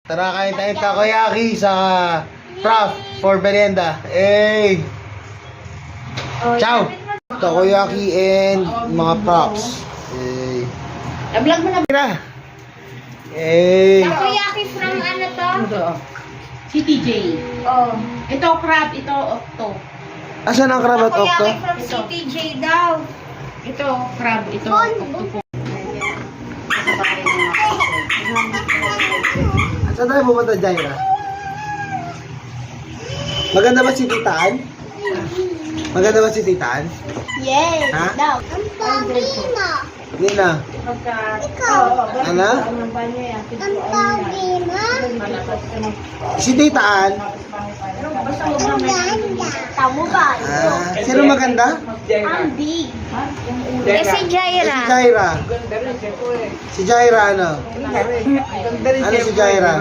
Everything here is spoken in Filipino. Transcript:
Tara, kain tayong takoyaki sa Prof for merienda. Hey! Ciao! Takoyaki and mga props. Hey! Vlog mo na. Tira! Hey! Takoyaki from ano to? Si TJ. Oh. Ito crab, ito octo. Asan ang krabat okto? Takoyaki from CTJ daw. Ito crab, ito octo po. Saan tayo pumunta, Jaira? Maganda ba si Titaan? Maganda ba si Titaan? Yes. Ha? Daw. Ang pogi na. Nina? Ikaw. Ano? Ang pogi na. Si Titaan? Ang ganda. Tamo ba? Sino maganda? Ang big. Eh si Si Jaira. Jaira. Si Jaira ano? Ano si Jaira?